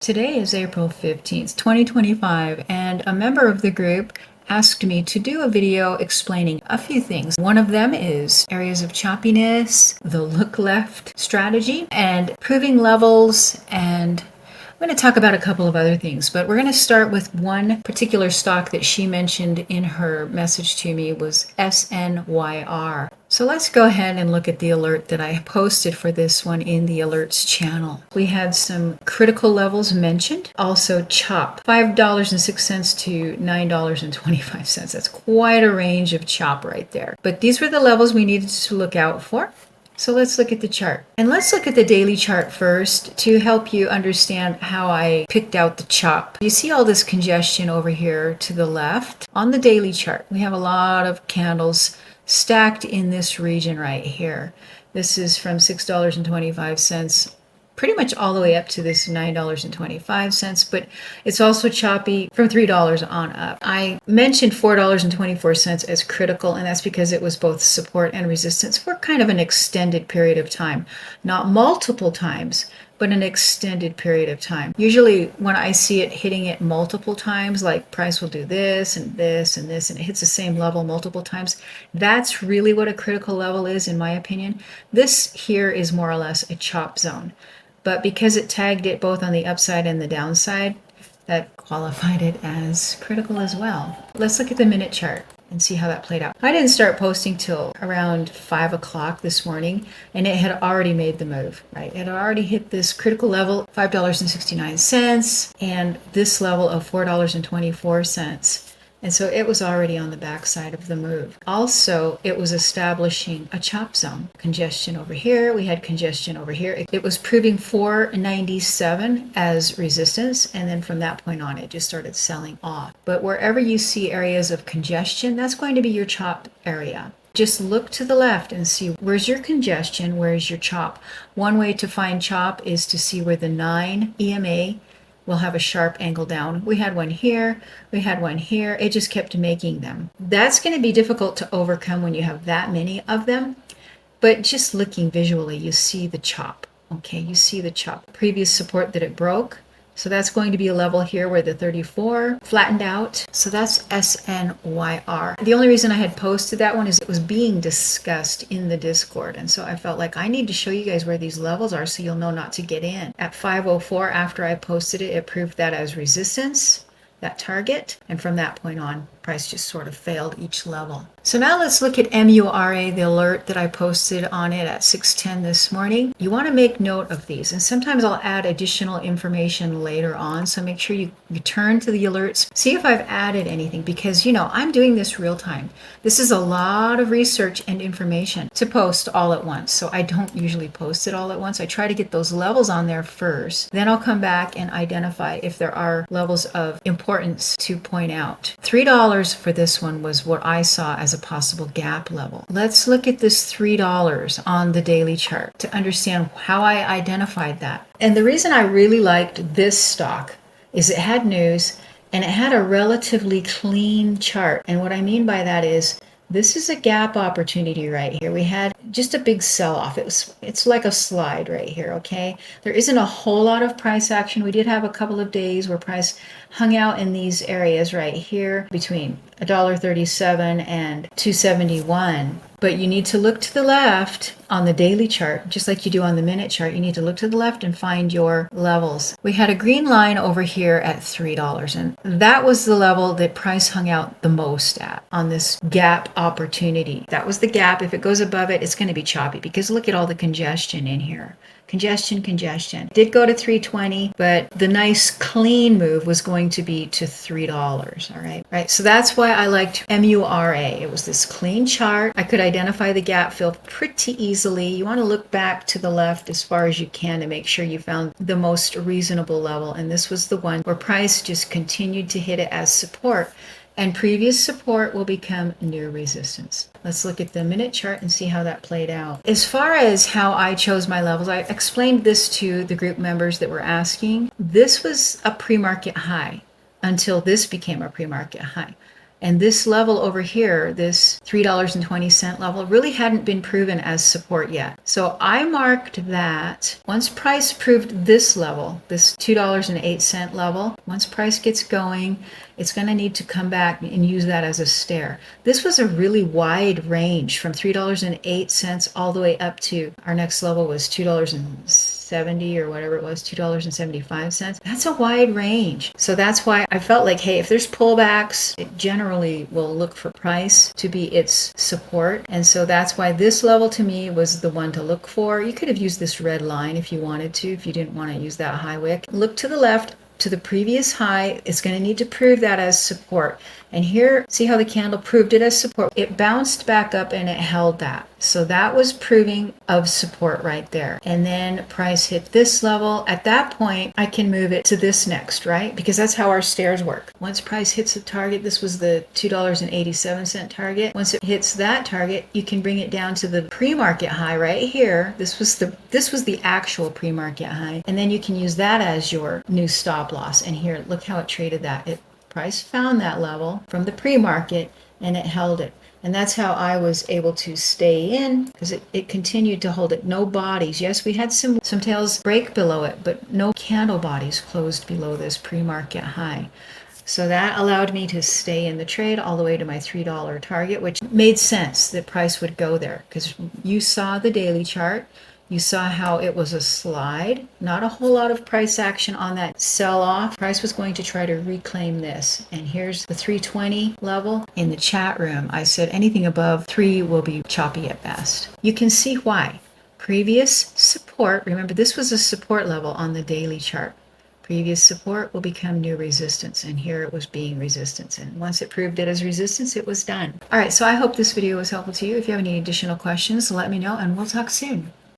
Today is April 15th, 2025, and a member of the group asked me to do a video explaining a few things. One of them is areas of choppiness, the look left strategy, and proving levels, and I'm going to talk about a couple of other things, but we're going to start with one particular stock that she mentioned in her message to me was SNYR. So let's go ahead and look at the alert that I posted for this one in the alerts channel. We had some critical levels mentioned. Also chop, $5.06 to $9.25. That's quite a range of chop right there. But these were the levels we needed to look out for. So let's look at the chart. And let's look at the daily chart first to help you understand how I picked out the chop. You see all this congestion over here to the left. On the daily chart, we have a lot of candles stacked in this region right here. This is from $6.25 pretty much all the way up to this $9.25, but it's also choppy from $3 on up. I mentioned $4.24 as critical, and that's because it was both support and resistance for kind of an extended period of time. Not multiple times, but an extended period of time. Usually when I see it hitting it multiple times, like price will do this and this and this, and it hits the same level multiple times, that's really what a critical level is, in my opinion. This here is more or less a chop zone. But because it tagged it both on the upside and the downside, that qualified it as critical as well. Let's look at the minute chart and see how that played out. I didn't start posting till around 5 o'clock this morning, and it had already made the move, right? It had already hit this critical level, $5.69, and this level of $4.24. And so it was already on the backside of the move. Also, it was establishing a chop zone. Congestion over here, we had congestion over here. It was proving 497 as resistance, and then from that point on, it just started selling off. But wherever you see areas of congestion, that's going to be your chop area. Just look to the left and see where's your congestion, where's your chop. One way to find chop is to see where the 9 EMA will have a sharp angle down. We had one here, we had one here. It just kept making them. That's going to be difficult to overcome when you have that many of them, but just looking visually, you see the chop. Okay, you see the chop. Previous support that it broke. So that's going to be a level here where the 34 flattened out. So that's SNYR. The only reason I had posted that one is it was being discussed in the Discord. And so I felt like I need to show you guys where these levels are so you'll know not to get in. At 5:04 after I posted it, it proved that as resistance, that target. And from that point on, price just sort of failed each level. So now let's look at MURA, the alert that I posted on it at 6:10 this morning. You want to make note of these, and sometimes I'll add additional information later on, so make sure you turn to the alerts, see if I've added anything, because I'm doing this real time. This is a lot of research and information to post all at once, so I don't usually post it all at once. I try to get those levels on there first, then I'll come back and identify if there are levels of importance to point out. $3 for this one was what I saw as a possible gap level. Let's look at this $3 on the daily chart to understand how I identified that. And the reason I really liked this stock is it had news and it had a relatively clean chart. And what I mean by that is this is a gap opportunity right here. We had just a big sell-off. It's like a slide right here, okay? There isn't a whole lot of price action. We did have a couple of days where price hung out in these areas right here between $1.37 and $2.71. But you need to look to the left on the daily chart, just like you do on the minute chart. You need to look to the left and find your levels. We had a green line over here at $3, and that was the level that price hung out the most at on this gap opportunity. That was the gap. If it goes above it, it's going to be choppy because look at all the congestion in here. Congestion. Did go to 320, but the nice clean move was going to be to $3, all right? Right, so that's why I liked MURA. It was this clean chart. I could identify the gap fill pretty easily. You want to look back to the left as far as you can to make sure you found the most reasonable level, and this was the one where price just continued to hit it as support. And previous support will become new resistance. Let's look at the minute chart and see how that played out. As far as how I chose my levels, I explained this to the group members that were asking. This was a pre-market high until this became a pre-market high. And this level over here, this $3.20 level, really hadn't been proven as support yet. So I marked that once price proved this level, this $2.08 level, once price gets going, it's going to need to come back and use that as a stair. This was a really wide range from $3.08 all the way up to our next level was $2.70 or whatever it was, $2.75. That's a wide range. So that's why I felt like, hey, if there's pullbacks, it generally will look for price to be its support. And so that's why this level to me was the one to look for. You could have used this red line if you wanted to, if you didn't want to use that high wick. Look to the left, to the previous high. It's going to need to prove that as support. And here, see how the candle proved it as support? It bounced back up and it held that. So that was proving of support right there. And then price hit this level. At that point, I can move it to this next, right? Because that's how our stairs work. Once price hits the target, this was the $2.87 target. Once it hits that target, you can bring it down to the pre-market high right here. This was the actual pre-market high. And then you can use that as your new stop loss. And here, look how it traded that. Price found that level from the pre-market and it held it. And that's how I was able to stay in, because it continued to hold it. No bodies. Yes, we had some tails break below it, but no candle bodies closed below this pre-market high. So that allowed me to stay in the trade all the way to my $3 target, which made sense that price would go there, because you saw the daily chart. You saw how it was a slide, not a whole lot of price action on that sell-off. Price was going to try to reclaim this. And here's the 320 level. In the chat room, I said anything above 3 will be choppy at best. You can see why. Previous support, remember this was a support level on the daily chart. Previous support will become new resistance, and here it was being resistance. And once it proved it as resistance, it was done. All right, so I hope this video was helpful to you. If you have any additional questions, let me know, and we'll talk soon.